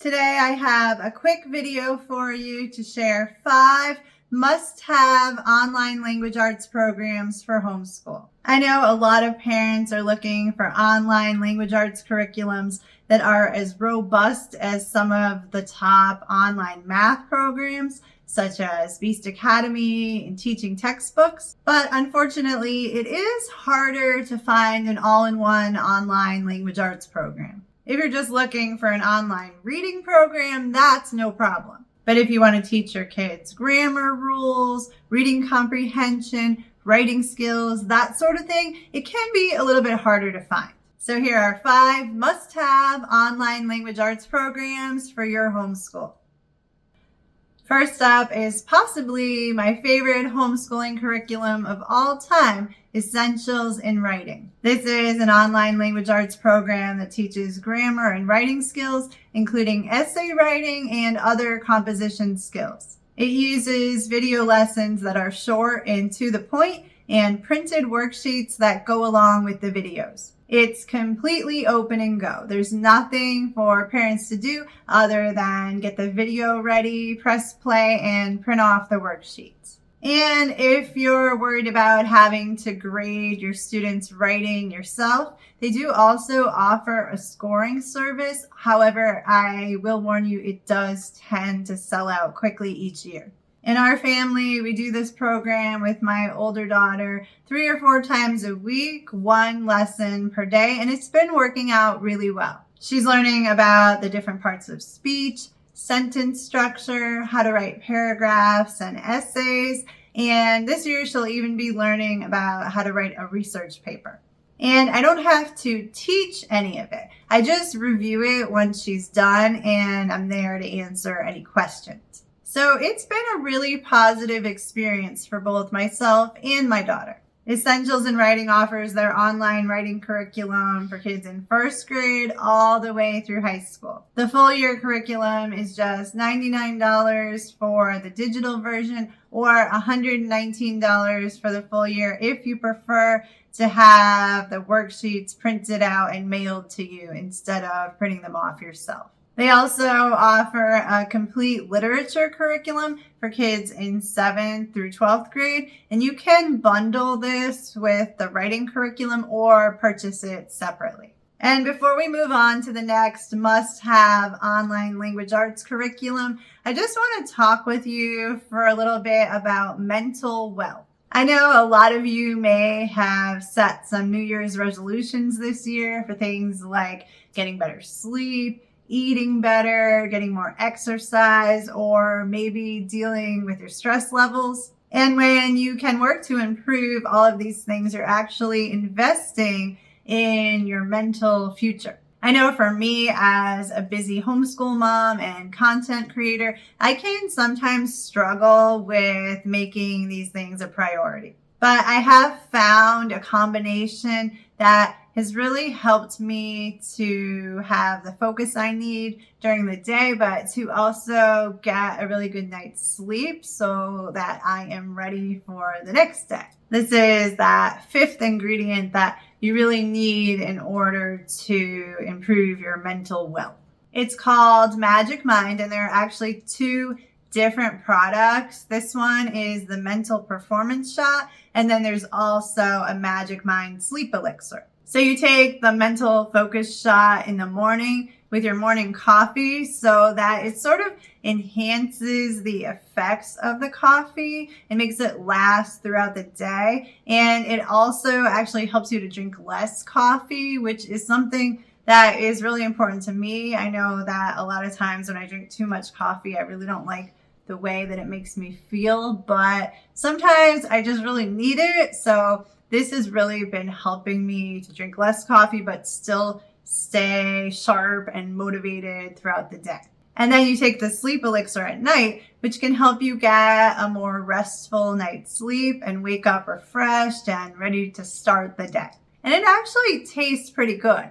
Today I have a quick video for you to share 5 must-have online language arts programs for homeschool. I know a lot of parents are looking for online language arts curriculums that are as robust as some of the top online math programs, such as Beast Academy and teaching textbooks. But unfortunately, it is harder to find an all-in-one online language arts program. If you're just looking for an online reading program, that's no problem. But if you want to teach your kids grammar rules, reading comprehension, writing skills, that sort of thing, it can be a little bit harder to find. So here are 5 must-have online language arts programs for your homeschool. First up is possibly my favorite homeschooling curriculum of all time, Essentials in Writing. This is an online language arts program that teaches grammar and writing skills, including essay writing and other composition skills. It uses video lessons that are short and to the point and printed worksheets that go along with the videos. It's completely open and go. There's nothing for parents to do other than get the video ready, press play, and print off the worksheets. And if you're worried about having to grade your students' writing yourself, they do also offer a scoring service. However, I will warn you, it does tend to sell out quickly each year. In our family, we do this program with my older daughter 3 or 4 times a week, 1 lesson per day, and it's been working out really well. She's learning about the different parts of speech, sentence structure, how to write paragraphs and essays, and this year she'll even be learning about how to write a research paper. And I don't have to teach any of it. I just review it once she's done, and I'm there to answer any questions. So it's been a really positive experience for both myself and my daughter. Essentials in Writing offers their online writing curriculum for kids in 1st grade all the way through high school. The full year curriculum is just $99 for the digital version or $119 for the full year if you prefer to have the worksheets printed out and mailed to you instead of printing them off yourself. They also offer a complete literature curriculum for kids in 7th through 12th grade, and you can bundle this with the writing curriculum or purchase it separately. And before we move on to the next must-have online language arts curriculum, I just want to talk with you for a little bit about mental wealth. I know a lot of you may have set some New Year's resolutions this year for things like getting better sleep, eating better, getting more exercise, or maybe dealing with your stress levels. And when you can work to improve all of these things, you're actually investing in your mental future. I know for me, as a busy homeschool mom and content creator, I can sometimes struggle with making these things a priority. But I have found a combination that has really helped me to have the focus I need during the day, but to also get a really good night's sleep so that I am ready for the next day. This is that 5th ingredient that you really need in order to improve your mental wealth. It's called Magic Mind, and there are actually 2 different products. This one is the Mental Performance Shot, and then there's also a Magic Mind Sleep Elixir. So you take the mental focus shot in the morning with your morning coffee so that it sort of enhances the effects of the coffee and makes it last throughout the day. And it also actually helps you to drink less coffee, which is something that is really important to me. I know that a lot of times when I drink too much coffee, I really don't like the way that it makes me feel, but sometimes I just really need it. So this has really been helping me to drink less coffee, but still stay sharp and motivated throughout the day. And then you take the sleep elixir at night, which can help you get a more restful night's sleep and wake up refreshed and ready to start the day. And it actually tastes pretty good.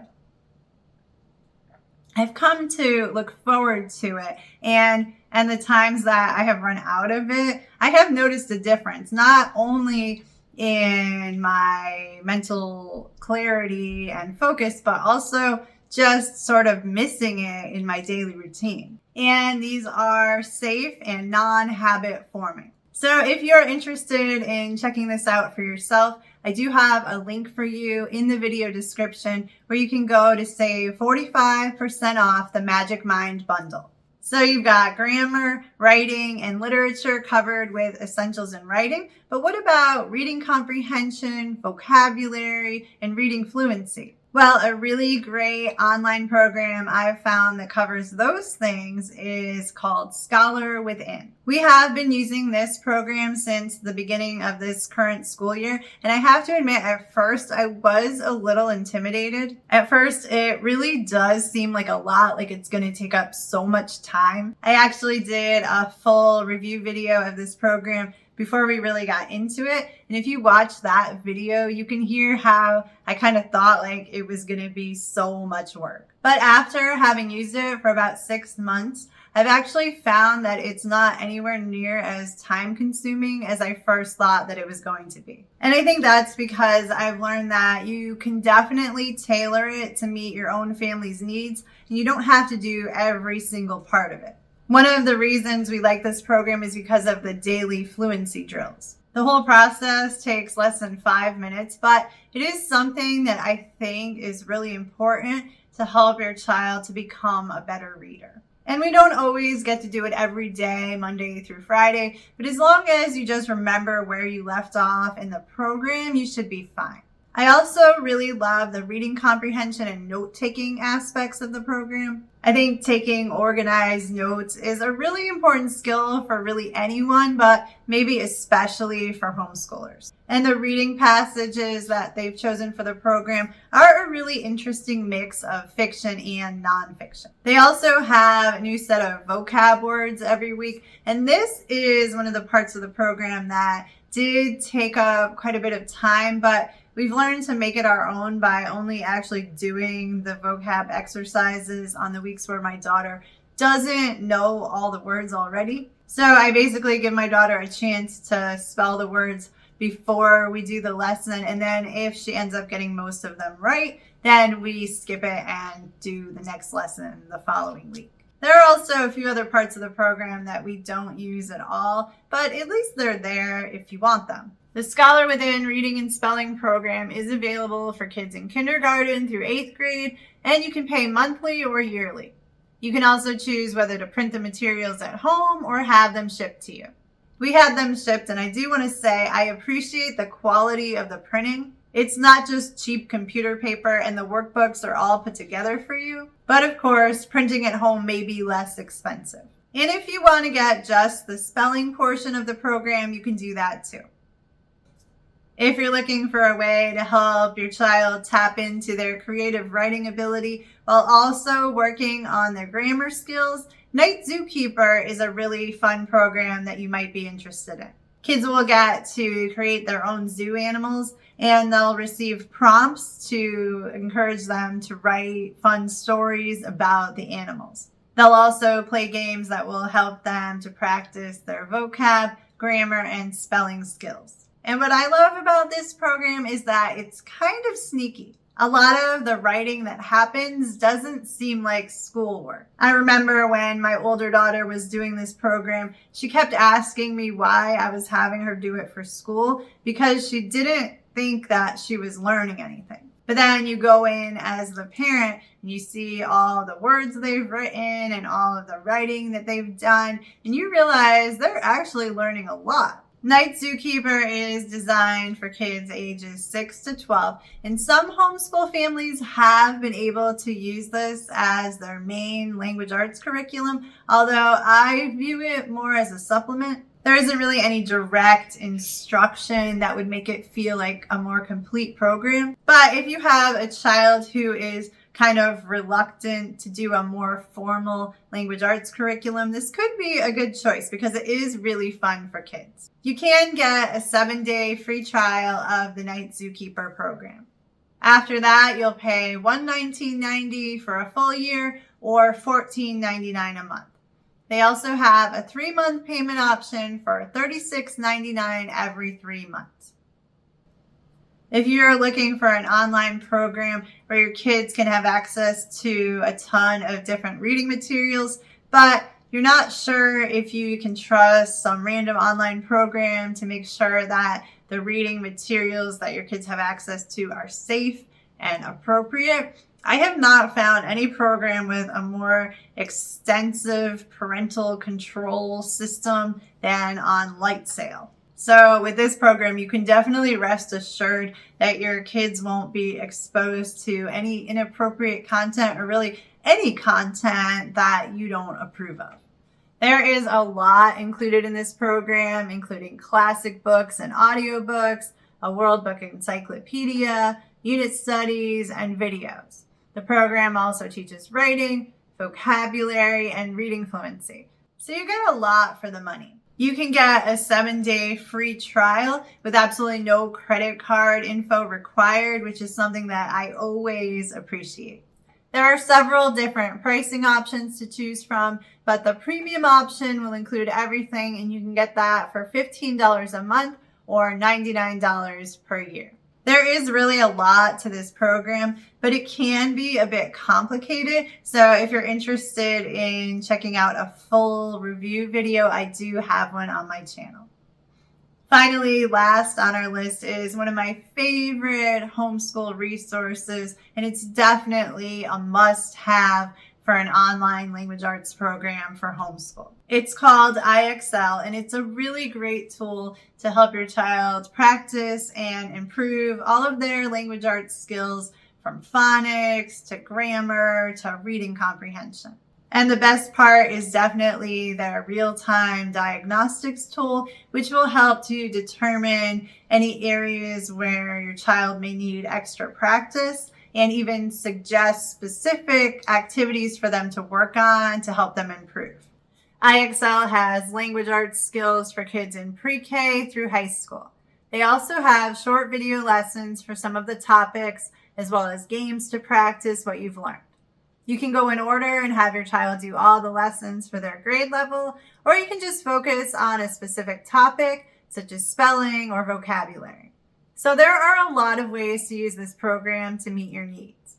I've come to look forward to it, and the times that I have run out of it, I have noticed a difference, not only in my mental clarity and focus, but also just sort of missing it in my daily routine. And these are safe and non-habit forming. So if you're interested in checking this out for yourself, I do have a link for you in the video description where you can go to save 45% off the Magic Mind bundle. So you've got grammar, writing, and literature covered with essentials in writing. But what about reading comprehension, vocabulary, and reading fluency? Well, a really great online program I've found that covers those things is called Scholar Within. We have been using this program since the beginning of this current school year, and I have to admit, at first I was a little intimidated. At first, it really does seem like a lot, like it's going to take up so much time. I actually did a full review video of this program before we really got into it. And if you watch that video, you can hear how I kind of thought like it was going to be so much work. But after having used it for about 6 months, I've actually found that it's not anywhere near as time consuming as I first thought that it was going to be. And I think that's because I've learned that you can definitely tailor it to meet your own family's needs, and you don't have to do every single part of it. One of the reasons we like this program is because of the daily fluency drills. The whole process takes less than 5 minutes, but it is something that I think is really important to help your child to become a better reader. And we don't always get to do it every day, Monday through Friday, but as long as you just remember where you left off in the program, you should be fine. I also really love the reading comprehension and note-taking aspects of the program. I think taking organized notes is a really important skill for really anyone, but maybe especially for homeschoolers. And the reading passages that they've chosen for the program are a really interesting mix of fiction and nonfiction. They also have a new set of vocab words every week, and this is one of the parts of the program that did take up quite a bit of time, but we've learned to make it our own by only actually doing the vocab exercises on the weeks where my daughter doesn't know all the words already. So I basically give my daughter a chance to spell the words before we do the lesson. And then if she ends up getting most of them right, then we skip it and do the next lesson the following week. There are also a few other parts of the program that we don't use at all, but at least they're there if you want them. The Scholar Within Reading and Spelling program is available for kids in kindergarten through 8th grade, and you can pay monthly or yearly. You can also choose whether to print the materials at home or have them shipped to you. We had them shipped, and I do want to say I appreciate the quality of the printing. It's not just cheap computer paper, and the workbooks are all put together for you. But of course, printing at home may be less expensive. And if you want to get just the spelling portion of the program, you can do that too. If you're looking for a way to help your child tap into their creative writing ability while also working on their grammar skills, Night Zookeeper is a really fun program that you might be interested in. Kids will get to create their own zoo animals, and they'll receive prompts to encourage them to write fun stories about the animals. They'll also play games that will help them to practice their vocab, grammar, and spelling skills. And what I love about this program is that it's kind of sneaky. A lot of the writing that happens doesn't seem like schoolwork. I remember when my older daughter was doing this program, she kept asking me why I was having her do it for school because she didn't think that she was learning anything. But then you go in as the parent and you see all the words they've written and all of the writing that they've done, and you realize they're actually learning a lot. Night Zookeeper is designed for kids ages 6 to 12, and some homeschool families have been able to use this as their main language arts curriculum, although I view it more as a supplement. There isn't really any direct instruction that would make it feel like a more complete program. But if you have a child who is kind of reluctant to do a more formal language arts curriculum, this could be a good choice because it is really fun for kids. You can get a 7-day free trial of the Night Zookeeper program. After that, you'll pay $119.90 for a full year or $14.99 a month. They also have a 3-month payment option for $36.99 every 3 months. If you're looking for an online program where your kids can have access to a ton of different reading materials, but you're not sure if you can trust some random online program to make sure that the reading materials that your kids have access to are safe and appropriate, I have not found any program with a more extensive parental control system than OnLight Sale. So with this program, you can definitely rest assured that your kids won't be exposed to any inappropriate content or really any content that you don't approve of. There is a lot included in this program, including classic books and audiobooks, a World Book Encyclopedia, unit studies, and videos. The program also teaches writing, vocabulary, and reading fluency. So you get a lot for the money. You can get a 7-day free trial with absolutely no credit card info required, which is something that I always appreciate. There are several different pricing options to choose from, but the premium option will include everything, and you can get that for $15 a month or $99 per year. There is really a lot to this program, but it can be a bit complicated. So if you're interested in checking out a full review video, I do have one on my channel. Finally, last on our list is one of my favorite homeschool resources, and it's definitely a must-have for an online language arts program for homeschool. It's called IXL, and it's a really great tool to help your child practice and improve all of their language arts skills, from phonics to grammar to reading comprehension. And the best part is definitely their real-time diagnostics tool, which will help to determine any areas where your child may need extra practice and even suggest specific activities for them to work on to help them improve. IXL has language arts skills for kids in pre-K through high school. They also have short video lessons for some of the topics, as well as games to practice what you've learned. You can go in order and have your child do all the lessons for their grade level, or you can just focus on a specific topic, such as spelling or vocabulary. So there are a lot of ways to use this program to meet your needs.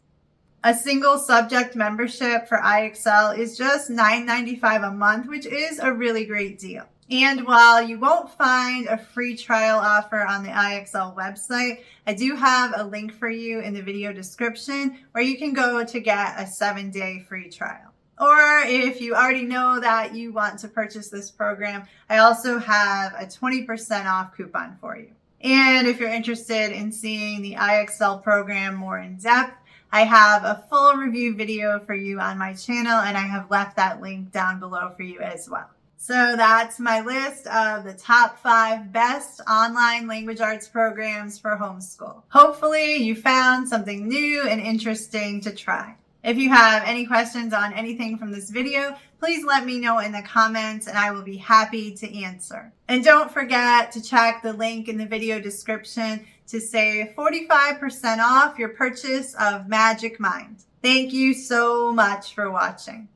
A single subject membership for IXL is just $9.95 a month, which is a really great deal. And while you won't find a free trial offer on the IXL website, I do have a link for you in the video description where you can go to get a 7-day free trial. Or if you already know that you want to purchase this program, I also have a 20% off coupon for you. And if you're interested in seeing the IXL program more in depth, I have a full review video for you on my channel, and I have left that link down below for you as well. So that's my list of the top 5 best online language arts programs for homeschool. Hopefully you found something new and interesting to try. If you have any questions on anything from this video, please let me know in the comments and I will be happy to answer. And don't forget to check the link in the video description to save 45% off your purchase of Magic Mind. Thank you so much for watching.